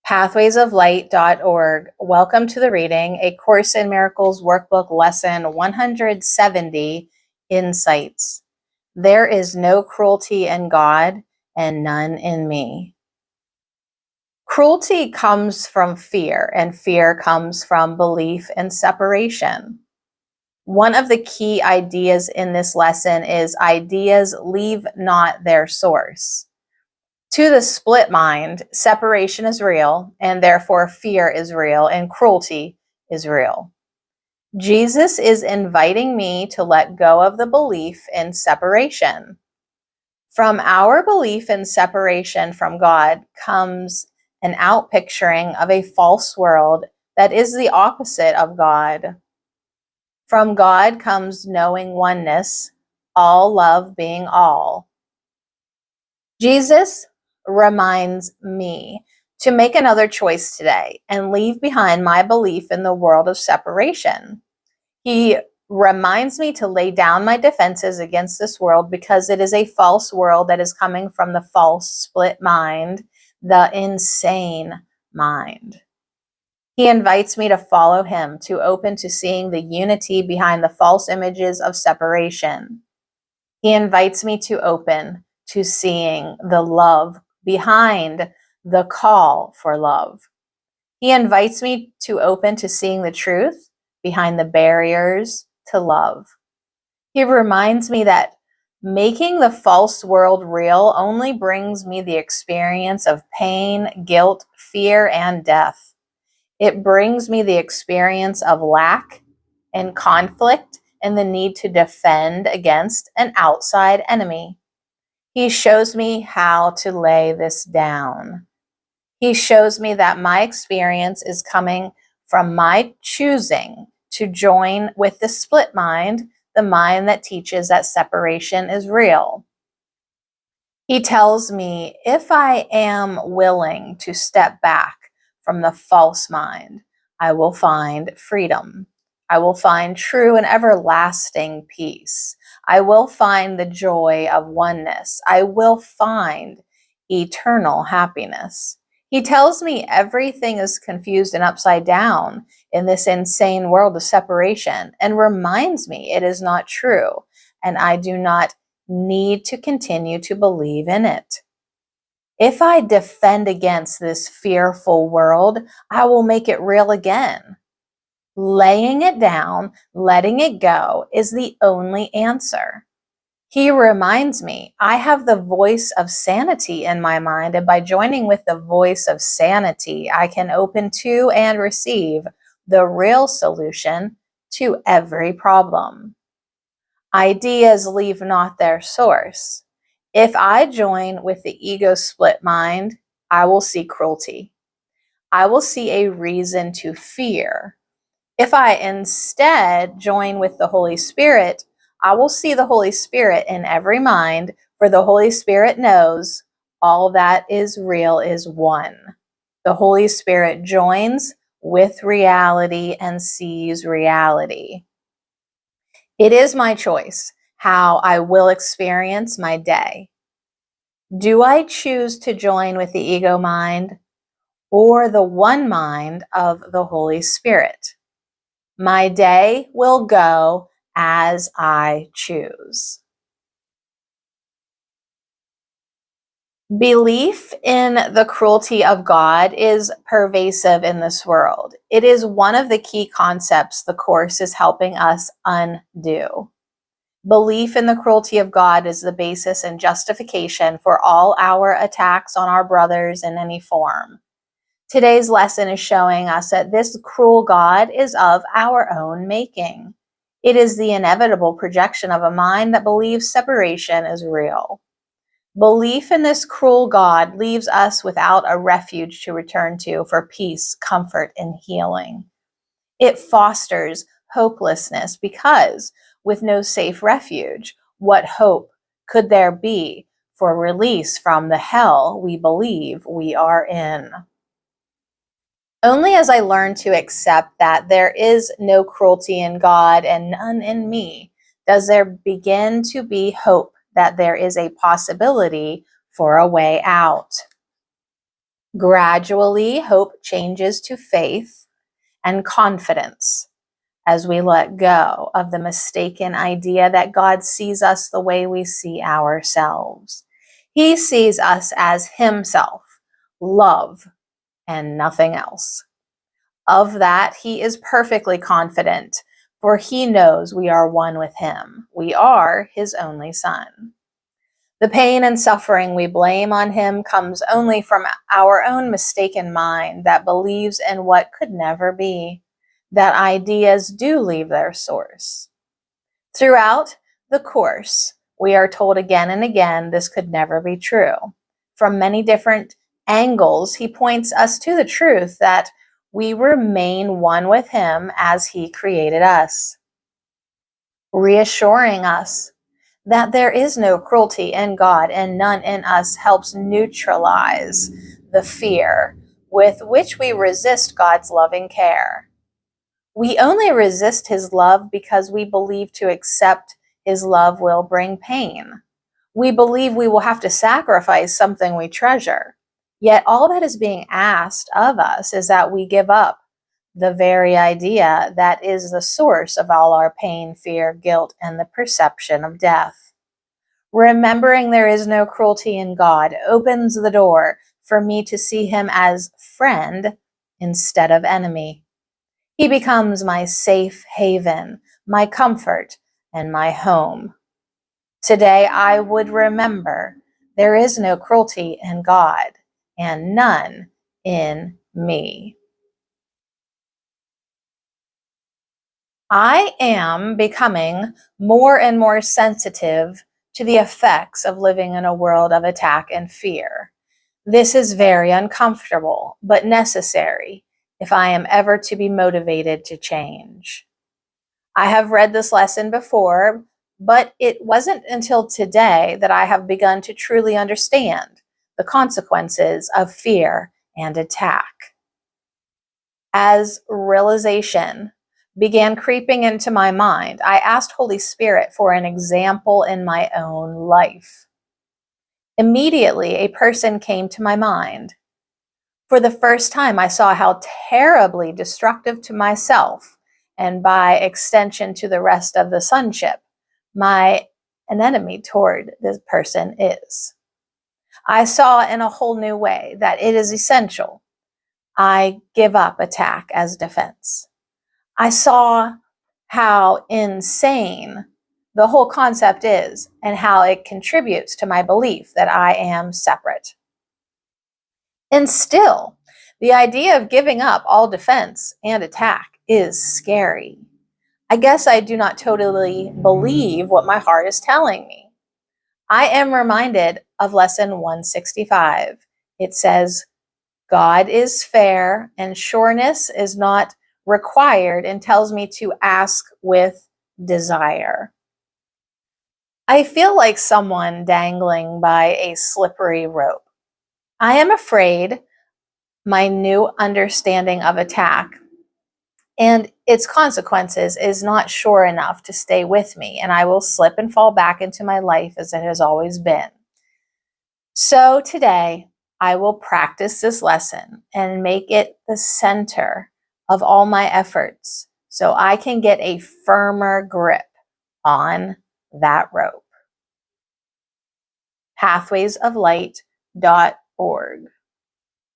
pathwaysoflight.org. Welcome to the reading, A Course in Miracles Workbook Lesson 170, Insights. There is no cruelty in God and none in me. Cruelty comes from fear, and fear comes from belief in separation. One of the key ideas in this lesson is ideas leave not their source. To the split mind, separation is real, and therefore fear is real, and cruelty is real. Jesus is inviting me to let go of the belief in separation. From our belief in separation from God comes an outpicturing of a false world that is the opposite of God. From God comes knowing oneness, all love being all. Jesus reminds me to make another choice today and leave behind my belief in the world of separation. He reminds me to lay down my defenses against this world because it is a false world that is coming from the false split mind, the insane mind. He invites me to follow him, to open to seeing the unity behind the false images of separation. He invites me to open to seeing the love behind the call for love. He invites me to open to seeing the truth behind the barriers to love. He reminds me that making the false world real only brings me the experience of pain, guilt, fear, and death. It brings me the experience of lack and conflict and the need to defend against an outside enemy. He shows me how to lay this down. He shows me that my experience is coming from my choosing to join with the split mind, the mind that teaches that separation is real. He tells me if I am willing to step back from the false mind, I will find freedom. I will find true and everlasting peace. I will find the joy of oneness. I will find eternal happiness. He tells me everything is confused and upside down in this insane world of separation and reminds me it is not true and I do not need to continue to believe in it. If I defend against this fearful world, I will make it real again. Laying it down, letting it go is the only answer. He reminds me I have the voice of sanity in my mind, and by joining with the voice of sanity, I can open to and receive the real solution to every problem. Ideas leave not their source. If I join with the ego split mind, I will see cruelty. I will see a reason to fear. If I instead join with the Holy Spirit, I will see the Holy Spirit in every mind, for the Holy Spirit knows all that is real is one. The Holy Spirit joins with reality and sees reality. It is my choice how I will experience my day. Do I choose to join with the ego mind or the one mind of the Holy Spirit? My day will go as I choose. Belief in the cruelty of God is pervasive in this world. It is one of the key concepts the Course is helping us undo. Belief in the cruelty of God is the basis and justification for all our attacks on our brothers in any form. Today's lesson is showing us that this cruel God is of our own making. It is the inevitable projection of a mind that believes separation is real. Belief in this cruel God leaves us without a refuge to return to for peace, comfort, and healing. It fosters hopelessness because with no safe refuge, what hope could there be for release from the hell we believe we are in? Only as I learn to accept that there is no cruelty in God and none in me, does there begin to be hope that there is a possibility for a way out. Gradually, hope changes to faith and confidence as we let go of the mistaken idea that God sees us the way we see ourselves. He sees us as Himself, love, and nothing else. Of that, He is perfectly confident, for He knows we are one with Him. We are His only Son. The pain and suffering we blame on Him comes only from our own mistaken mind that believes in what could never be, that ideas do leave their source. Throughout the course, we are told again and again this could never be true. From many different angles, He points us to the truth that we remain one with Him as He created us, reassuring us that there is no cruelty in God and none in us helps neutralize the fear with which we resist God's loving care. We only resist His love because we believe to accept His love will bring pain. We believe we will have to sacrifice something we treasure. Yet all that is being asked of us is that we give up the very idea that is the source of all our pain, fear, guilt, and the perception of death. Remembering there is no cruelty in God opens the door for me to see Him as friend instead of enemy. He becomes my safe haven, my comfort, and my home. Today I would remember there is no cruelty in God and none in me. I am becoming more and more sensitive to the effects of living in a world of attack and fear. This is very uncomfortable, but necessary if I am ever to be motivated to change. I have read this lesson before, but it wasn't until today that I have begun to truly understand the consequences of fear and attack. As realization began creeping into my mind, I asked Holy Spirit for an example in my own life. Immediately, a person came to my mind. For the first time, I saw how terribly destructive to myself, and by extension to the rest of the sonship, my enemy toward this person is. I saw in a whole new way that it is essential I give up attack as defense. I saw how insane the whole concept is and how it contributes to my belief that I am separate. And still, the idea of giving up all defense and attack is scary. I guess I do not totally believe what my heart is telling me. I am reminded of lesson 165. It says, God is fair and sureness is not required, and tells me to ask with desire. I feel like someone dangling by a slippery rope. I am afraid my new understanding of attack and its consequences is not sure enough to stay with me, and I will slip and fall back into my life as it has always been. So today, I will practice this lesson and make it the center of all my efforts so I can get a firmer grip on that rope. pathwaysoflight.org